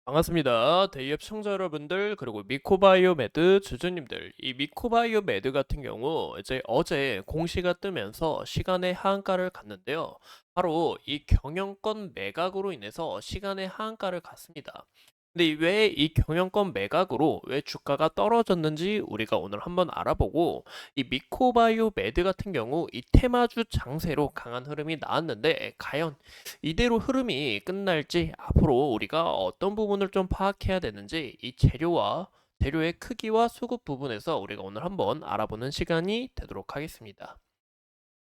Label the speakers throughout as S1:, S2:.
S1: 반갑습니다. 데이앱 시청자 여러분들, 그리고 미코바이오메드 주주님들. 이 미코바이오메드 같은 경우 이제 어제 공시가 뜨면서 시간의 하한가를 갔는데요. 바로 이 경영권 매각으로 인해서 시간의 하한가를 갔습니다. 근데 왜 이 경영권 매각으로 왜 주가가 떨어졌는지 우리가 오늘 한번 알아보고, 이 미코바이오메드 같은 경우 이 테마주 장세로 강한 흐름이 나왔는데 과연 이대로 흐름이 끝날지, 앞으로 우리가 어떤 부분을 좀 파악해야 되는지, 이 재료의 크기와 수급 부분에서 우리가 오늘 한번 알아보는 시간이 되도록 하겠습니다.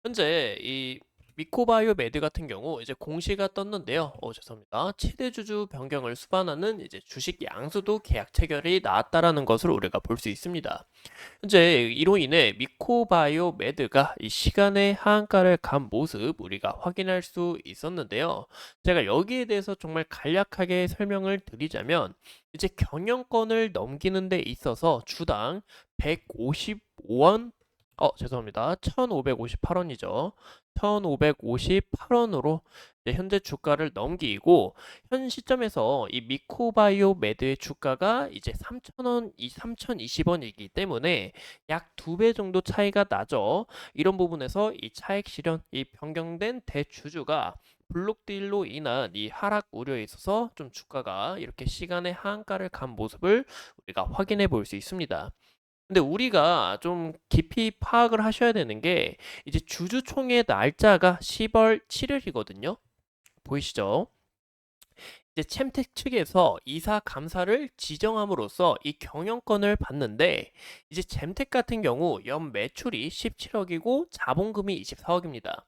S1: 현재 이 미코바이오 메드 같은 경우 이제 공시가 떴는데요. 죄송합니다. 최대 주주 변경을 수반하는 이제 주식 양수도 계약 체결이 나왔다라는 것을 우리가 볼 수 있습니다. 현재 이로 인해 미코바이오 메드가 이 시간의 하한가를 간 모습 우리가 확인할 수 있었는데요. 제가 여기에 대해서 정말 간략하게 설명을 드리자면, 이제 경영권을 넘기는 데 있어서 주당 155원, 죄송합니다. 1558원이죠. 1558원으로 현재 주가를 넘기고, 현 시점에서 이 미코바이오 매드의 주가가 이제 3000원, 3020원이기 때문에 약 2배 정도 차이가 나죠. 이런 부분에서 이 차익 실현, 이 변경된 대주주가 블록딜로 인한 이 하락 우려에 있어서 좀 주가가 이렇게 시간의 하한가를 간 모습을 우리가 확인해 볼 수 있습니다. 근데 우리가 좀 깊이 파악을 하셔야 되는 게, 이제 주주총회 날짜가 10월 7일이거든요. 보이시죠? 이제 챔텍 측에서 이사 감사를 지정함으로써 이 경영권을 받는데, 이제 잼텍 같은 경우 연 매출이 17억이고 자본금이 24억입니다.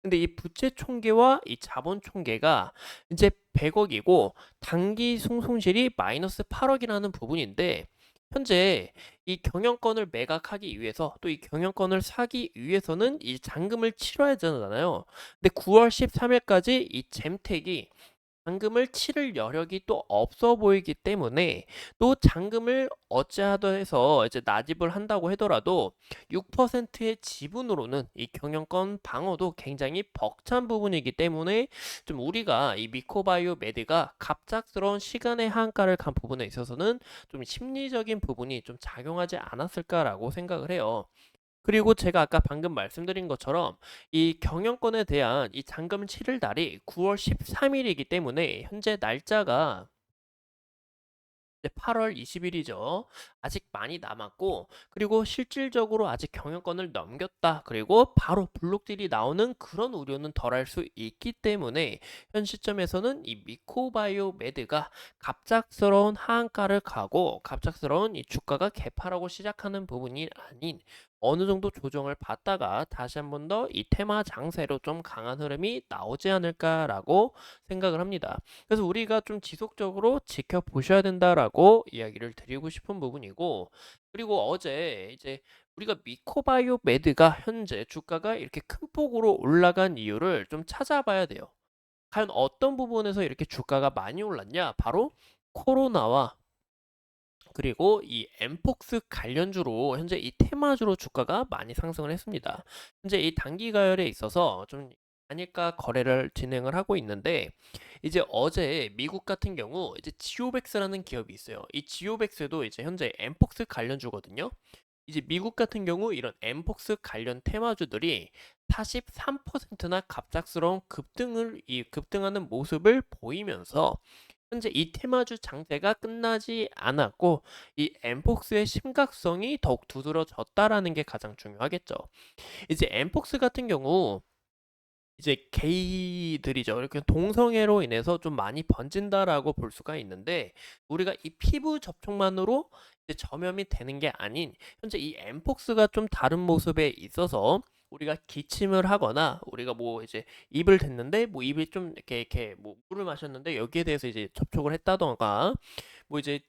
S1: 근데 이 부채 총계와 이 자본 총계가 이제 100억이고 단기 송손실이 마이너스 8억이라는 부분인데, 현재 이 경영권을 매각하기 위해서, 또 이 경영권을 사기 위해서는 이 잔금을 치러야 되잖아요. 근데 9월 13일까지 이 잼텍이 잔금을 치를 여력이 또 없어 보이기 때문에, 또 잔금을 어찌하더 해서 이제 납입을 한다고 하더라도 6%의 지분으로는 이 경영권 방어도 굉장히 벅찬 부분이기 때문에, 좀 우리가 이 미코바이오 메드가 갑작스러운 시간의 한가를 간 부분에 있어서는 좀 심리적인 부분이 좀 작용하지 않았을까라고 생각을 해요. 그리고 제가 아까 방금 말씀드린 것처럼 이 경영권에 대한 이 잔금 치를 날이 9월 13일이기 때문에 현재 날짜가 이제 8월 20일이죠. 아직 많이 남았고, 그리고 실질적으로 아직 경영권을 넘겼다, 그리고 바로 블록딜이 나오는 그런 우려는 덜할 수 있기 때문에, 현 시점에서는 이 미코바이오 메드가 갑작스러운 하한가를 가고 갑작스러운 이 주가가 개파라고 시작하는 부분이 아닌, 어느 정도 조정을 받다가 다시 한 번 더 이 테마 장세로 좀 강한 흐름이 나오지 않을까라고 생각을 합니다. 그래서 우리가 좀 지속적으로 지켜보셔야 된다라고 이야기를 드리고 싶은 부분이고, 그리고 어제 이제 우리가 미코바이오 메드가 현재 주가가 이렇게 큰 폭으로 올라간 이유를 좀 찾아봐야 돼요. 과연 어떤 부분에서 이렇게 주가가 많이 올랐냐? 바로 코로나와, 그리고 이 엠폭스 관련주로 현재 이 테마주로 주가가 많이 상승을 했습니다. 현재 이 단기 가열에 있어서 좀 단일가 거래를 진행을 하고 있는데, 이제 어제 미국 같은 경우 이제 지오백스라는 기업이 있어요. 이 지오백스도 이제 현재 엠폭스 관련주거든요. 이제 미국 같은 경우 이런 엠폭스 관련 테마주들이 43%나 갑작스러운 급등하는 모습을 보이면서, 현재 이 테마주 장세가 끝나지 않았고 이 엠폭스의 심각성이 더욱 두드러졌다라는 게 가장 중요하겠죠. 이제 엠폭스 같은 경우 이제 게이들이죠. 이렇게 동성애로 인해서 좀 많이 번진다라고 볼 수가 있는데, 우리가 이 피부 접촉만으로 이제 점염이 되는 게 아닌, 현재 이 엠폭스가 좀 다른 모습에 있어서 우리가 기침을 하거나, 우리가 뭐 이제 입을 댔는데 뭐 입이 좀 이렇게 뭐 물을 마셨는데 여기에 대해서 이제 접촉을 했다던가, 뭐 이제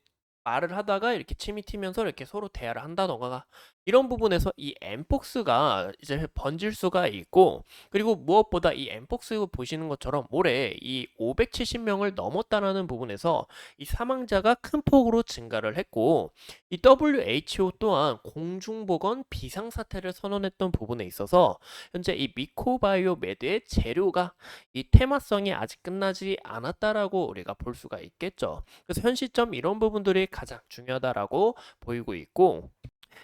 S1: 말을 하다가 이렇게 침이 튀면서 이렇게 서로 대화를 한다던가, 이런 부분에서 이 엠폭스가 이제 번질 수가 있고, 그리고 무엇보다 이 엠폭스 보시는 것처럼 올해 이 570명을 넘었다라는 부분에서 이 사망자가 큰 폭으로 증가를 했고, 이 WHO 또한 공중보건 비상사태를 선언했던 부분에 있어서 현재 이 미코바이오 매드의 재료가 이 테마성이 아직 끝나지 않았다라고 우리가 볼 수가 있겠죠. 그래서 현 시점 이런 부분들이 가장 중요하다라고 보이고 있고,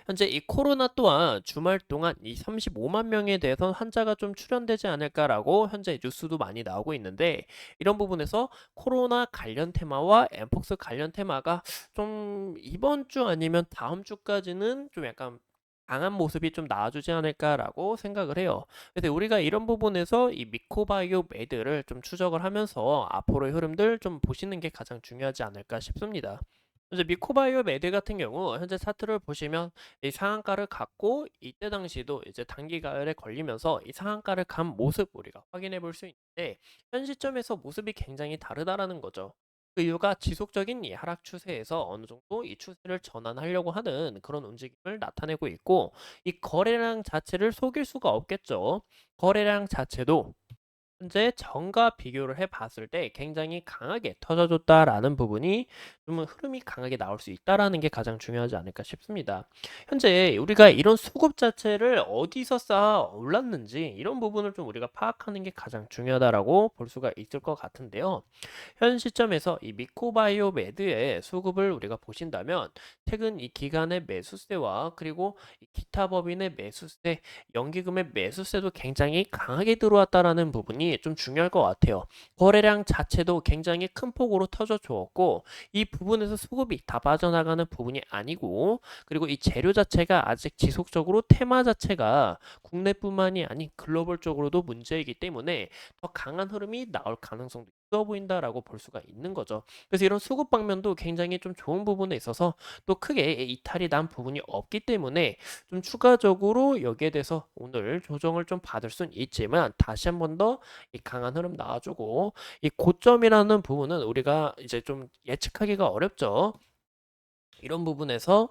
S1: 현재 이 코로나 또한 주말 동안 이 35만 명에 대해서 환자가 좀 출현되지 않을까라고 현재 뉴스도 많이 나오고 있는데, 이런 부분에서 코로나 관련 테마와 엠폭스 관련 테마가 좀 이번 주 아니면 다음 주까지는 좀 약간 강한 모습이 좀 나와주지 않을까라고 생각을 해요. 그래서 우리가 이런 부분에서 이 미코바이오 매드를 좀 추적을 하면서 앞으로의 흐름들 좀 보시는 게 가장 중요하지 않을까 싶습니다. 이제 미코바이오 매드 같은 경우 현재 차트를 보시면 이 상한가를 갔고, 이때 당시도 이제 단기가을에 걸리면서 이 상한가를 간 모습 우리가 확인해 볼 수 있는데, 현 시점에서 모습이 굉장히 다르다라는 거죠. 그 이유가 지속적인 이 하락 추세에서 어느 정도 이 추세를 전환하려고 하는 그런 움직임을 나타내고 있고, 이 거래량 자체를 속일 수가 없겠죠. 거래량 자체도 현재 전과 비교를 해 봤을 때 굉장히 강하게 터져줬다라는 부분이 좀 흐름이 강하게 나올 수 있다라는 게 가장 중요하지 않을까 싶습니다. 현재 우리가 이런 수급 자체를 어디서 쌓아 올랐는지 이런 부분을 좀 우리가 파악하는 게 가장 중요하다라고 볼 수가 있을 것 같은데요. 현 시점에서 이 미코바이오 매드의 수급을 우리가 보신다면, 최근 이 기간의 매수세와 그리고 이 기타 법인의 매수세, 연기금의 매수세도 굉장히 강하게 들어왔다라는 부분이 좀 중요할 것 같아요. 거래량 자체도 굉장히 큰 폭으로 터져 주었고, 이 부분에서 수급이 다 빠져나가는 부분이 아니고, 그리고 이 재료 자체가 아직 지속적으로 테마 자체가 국내뿐만이 아닌 글로벌 쪽으로도 문제이기 때문에 더 강한 흐름이 나올 가능성도 있어 보인다라고 볼 수가 있는 거죠. 그래서 이런 수급 방면도 굉장히 좀 좋은 부분에 있어서 또 크게 이탈이 난 부분이 없기 때문에 좀 추가적으로 여기에 대해서 오늘 조정을 좀 받을 수는 있지만, 다시 한 번 더 이 강한 흐름 나와주고, 이 고점이라는 부분은 우리가 이제 좀 예측하기가 어렵죠. 이런 부분에서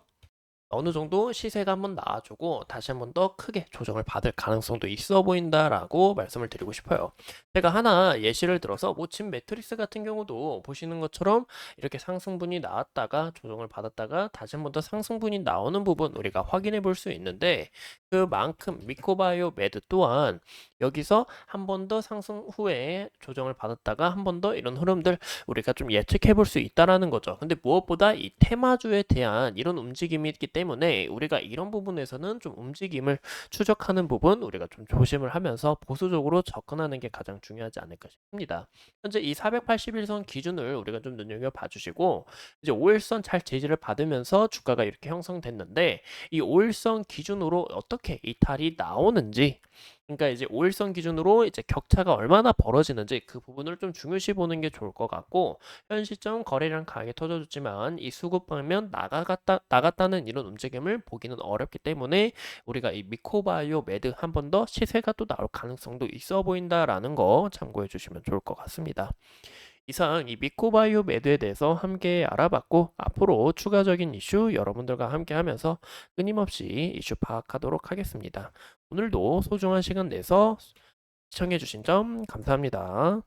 S1: 어느 정도 시세가 한번 나와주고 다시 한번 더 크게 조정을 받을 가능성도 있어 보인다라고 말씀을 드리고 싶어요. 제가 하나 예시를 들어서 모친 매트리스 같은 경우도 보시는 것처럼 이렇게 상승분이 나왔다가 조정을 받았다가 다시 한번 더 상승분이 나오는 부분 우리가 확인해 볼 수 있는데, 그만큼 미코바이오 매드 또한 여기서 한 번 더 상승 후에 조정을 받았다가 한 번 더 이런 흐름들 우리가 좀 예측해 볼 수 있다라는 거죠. 근데 무엇보다 이 테마주에 대한 이런 움직임이 있기 때문에 우리가 이런 부분에서는 좀 움직임을 추적하는 부분 우리가 좀 조심을 하면서 보수적으로 접근하는 게 가장 중요하지 않을까 싶습니다. 현재 이 481선 기준을 우리가 좀 눈여겨봐 주시고, 이제 5일선 잘 지지를 받으면서 주가가 이렇게 형성됐는데, 이 5일선 기준으로 어떻게 이탈이 나오는지, 그러니까 이제 5일선 기준으로 이제 격차가 얼마나 벌어지는지 그 부분을 좀 중요시 보는 게 좋을 것 같고, 현 시점 거래량 강하게 터져줬지만 이 수급 방면 나갔다는 이런 움직임을 보기는 어렵기 때문에 우리가 이 미코바이오 매드 한 번 더 시세가 또 나올 가능성도 있어 보인다라는 거 참고해 주시면 좋을 것 같습니다. 이상 이 미코바이오 매드에 대해서 함께 알아봤고, 앞으로 추가적인 이슈 여러분들과 함께 하면서 끊임없이 이슈 파악하도록 하겠습니다. 오늘도 소중한 시간 내서 시청해주신 점 감사합니다.